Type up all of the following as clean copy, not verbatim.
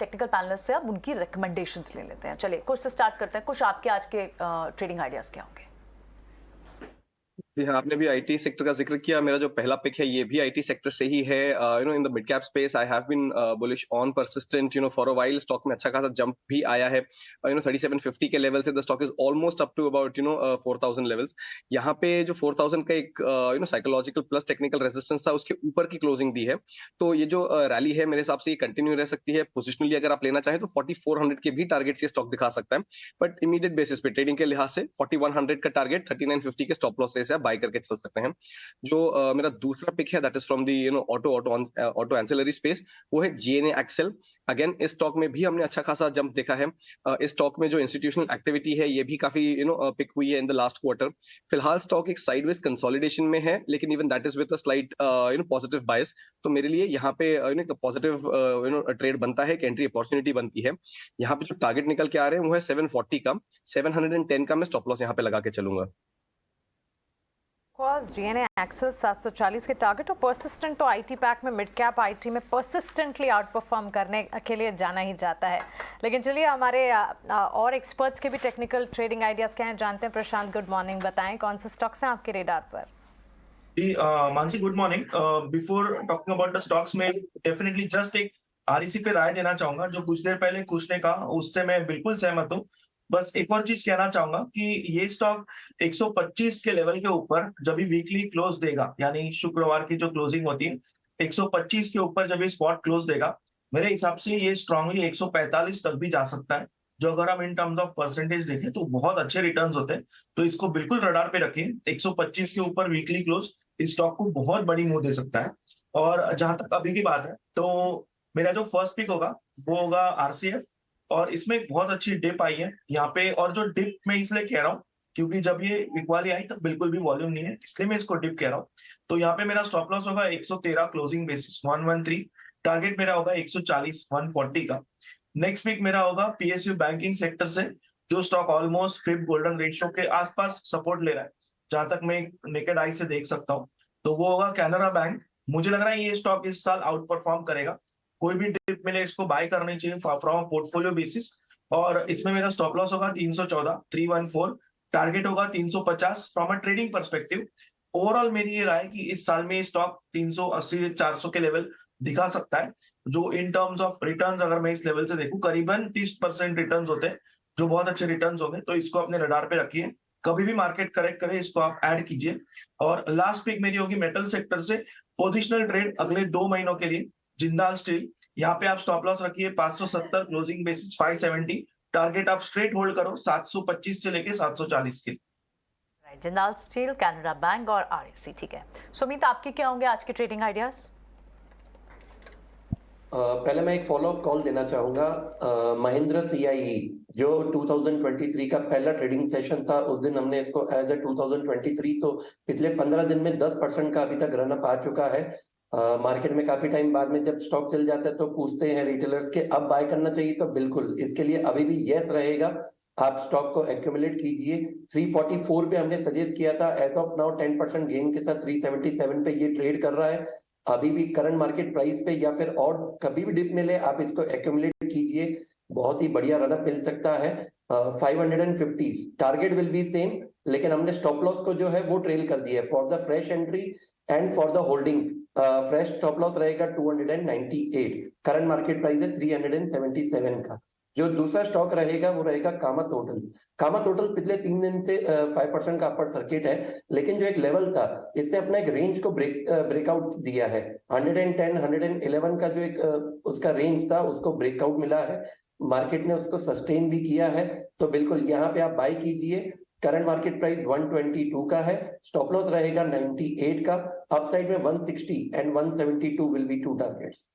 Technical panelist से अब उनकी रिकमेंडेशंस ले लेते हैं। चलिए कुछ से स्टार्ट करते हैं। कुछ आपके आज के ट्रेडिंग आइडियाज क्या होंगे? जी हाँ, आपने भी आईटी सेक्टर का ज़िक्र किया। मेरा जो पहला पिक है, ये भी आईटी सेक्टर से ही है। In the mid cap space I have been bullish on persistent for a while. Stock में अच्छा खासा जंप भी आया है। 3750 के लेवल से the stock is almost up to about 4000 levels. यहाँ पे जो 4000 का एक साइकोलॉजिकल प्लस टेक्निकल रेजिस्टेंस था, उसके ऊपर की क्लोजिंग दी है। तो ये जो रैली है, मेरे हिसाब से ये कंटिन्यू रह सकती है। पोजिशनली अगर आप लेना चाहें तो 4400 के भी टारगेट्स ये स्टॉक दिखा सकता है। बट इमीडिएट बेसिस पे ट्रेडिंग के लिहाज से 4100 का टारगेट, 3950 के स्टॉप लॉस से आप बाय करके चल सकते हैं। जो मेरा दूसरा पिक है, that is from the auto ancillary space, वो है जीएनए एक्सेल। अगेन इस स्टॉक में भी हमने अच्छा खासा जंप देखा है। इस स्टॉक में जो इंस्टीट्यूशनल एक्टिविटी है, ये भी काफी पिक हुई है इन द लास्ट क्वार्टर। फिलहाल स्टॉक एक साइडवेज कंसोलिडेशन में है, लेकिन even that is with a slight positive bias. तो मेरे लिए यहाँ पे पॉजिटिव ट्रेड बनता है, एक एंट्री अपॉर्चुनिटी बनती है। यहाँ पे जो टारगेट निकल के आ रहे हैं वो है 740 का। 710 का मैं स्टॉप लॉस यहाँ पे लगा के चलूंगा। जीएनए एक्सेल 740 के टारगेट और परसिस्टेंट तो आईटी पैक में मिड कैप आईटी में परसिस्टेंटली आउट परफॉर्म करने के लिए जाना ही जाता है। लेकिन चलिए हमारे और एक्सपर्ट्स के भी टेक्निकल ट्रेडिंग आइडियाज क्या हैं जानते हैं। प्रशांत, गुड मॉर्निंग। बताएं कौन से स्टॉक्स हैं आपके रेडार पर? Mansi, good morning. Before talking about the stocks में डेफिनेटली जस्ट एक आरईसी पे राय देना चाहूंगा। जो कुछ देर पहले कुछ ने कहा उससे मैं बिल्कुल सहमत हूँ। बस एक और चीज कहना चाहूंगा कि ये स्टॉक 125 के लेवल के ऊपर जब भी वीकली क्लोज देगा, यानी शुक्रवार की जो क्लोजिंग होती है 125 के ऊपर जब ये स्पॉट क्लोज देगा, मेरे हिसाब से ये स्ट्रांगली 145 तक भी जा सकता है। जो अगर हम इन टर्म्स ऑफ परसेंटेज देखें तो बहुत अच्छे रिटर्न्स होते हैं। तो इसको बिल्कुल रडार पे रखिए। 125 के ऊपर वीकली क्लोज इस स्टॉक को बहुत बड़ी मुंह दे सकता है। और जहां तक अभी की बात है तो मेरा जो फर्स्ट पिक होगा वो होगा आरसीएफ। और इसमें एक बहुत अच्छी डिप आई है यहाँ पे। और जो डिप मैं इसलिए कह रहा हूँ क्योंकि जब ये इक्वाली आई तब बिल्कुल भी वॉल्यूम नहीं है, इसलिए मैं इसको डिप कह रहा हूँ। तो यहाँ पे मेरा स्टॉप लॉस होगा 113 क्लोजिंग बेसिस 113। टारगेट मेरा होगा 140 140 का। नेक्स्ट पिक मेरा होगा पीएसयू बैंकिंग सेक्टर से, जो stock almost fifth golden ratio के आसपास सपोर्ट ले रहा है, जहां तक मैं नेकेड आई से देख सकता हूँ। तो वो होगा कैनरा बैंक। मुझे लग रहा है ये स्टॉक इस साल आउट परफॉर्म करेगा। कोई भी डिप मिले इसको बाय करनी चाहिए फ्रॉम पोर्टफोलियो बेसिस। और इसमें मेरा स्टॉप लॉस होगा 314 314। टारगेट होगा 350 from a trading perspective. Overall मेरी ये राय कि इस साल में स्टॉक 380 400 के लेवल दिखा सकता है। जो इन टर्म्स ऑफ रिटर्न्स अगर मैं इस लेवल से देखूं करीबन 30% रिटर्न्स होते हैं, जो बहुत अच्छे रिटर्न्स होंगे। तो इसको अपने रडार पे रखिए। कभी भी मार्केट करेक्ट करे इसको आप ऐड कीजिए। और लास्ट पिक मेरी होगी मेटल सेक्टर से, पोजिशनल ट्रेड अगले 2 महीनों के लिए जिंदाल स्टील। यहाँ पे आप स्टॉप लॉस रखिए 570, क्लोजिंग बेसिस 570। टारगेट आप स्ट्रेट होल्ड करो 725 से लेके 740 के। जिंदाल स्टील, कैनरा बैंक और आरईसी। ठीक है सुमित, आपके क्या होंगे आज के ट्रेडिंग आइडियाज? पहले मैं एक फॉलोअप कॉल देना चाहूंगा। महिंद्रा सीआईई जो 2023 का पहला ट्रेडिंग सेशन था, उस दिन हमने इसको एज ए 2023, तो पिछले 15 दिन में 10% का अभी तक रन अप आ चुका है। मार्केट में काफी टाइम बाद में जब स्टॉक चल जाता है तो पूछते हैं रिटेलर्स के अब बाय करना चाहिए, तो बिल्कुल इसके लिए अभी भी यस रहेगा। आप स्टॉक को एक्यूमुलेट कीजिए। 344 पे हमने सजेस्ट किया था, एज ऑफ नाउ 10% गेन के साथ 377 पे ये ट्रेड कर रहा है। अभी भी करंट मार्केट प्राइस पे या फिर और कभी भी डिप मिले आप इसको एक्यूमुलेट कीजिए, बहुत ही बढ़िया रनअप मिल सकता है। 550 टारगेट विल बी सेम, लेकिन हमने स्टॉप लॉस को जो है वो ट्रेल कर दिया है for the fresh entry and for the holding. Fresh stop loss रहेगा 298। करंट मार्केट प्राइस है 377 का। जो दूसरा स्टॉक रहेगा वो रहेगा कामत होटल्स। कामत होटल्स पिछले 3 दिन से 5% का अपर सर्किट है, लेकिन जो एक लेवल था इसने अपना एक रेंज को ब्रेकआउट दिया है। 110 111 का जो एक उसका रेंज था उसको ब्रेकआउट मिला है। मार्केट ने उसको सस्टेन भी किया है, तो बिल्कुल यहाँ पे आप बाय कीजिए। करंट मार्केट प्राइस 122 का है, स्टॉप लॉस रहेगा 98 का। अपसाइड में 160 एंड 172 विल बी 2 टारगेट्स।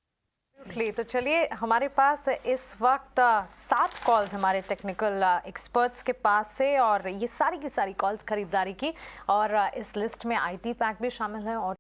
तो चलिए हमारे पास इस वक्त 7 कॉल्स हमारे टेक्निकल एक्सपर्ट्स के पास से, और ये सारी की सारी कॉल्स खरीदारी की, और इस लिस्ट में आईटी पैक भी शामिल है और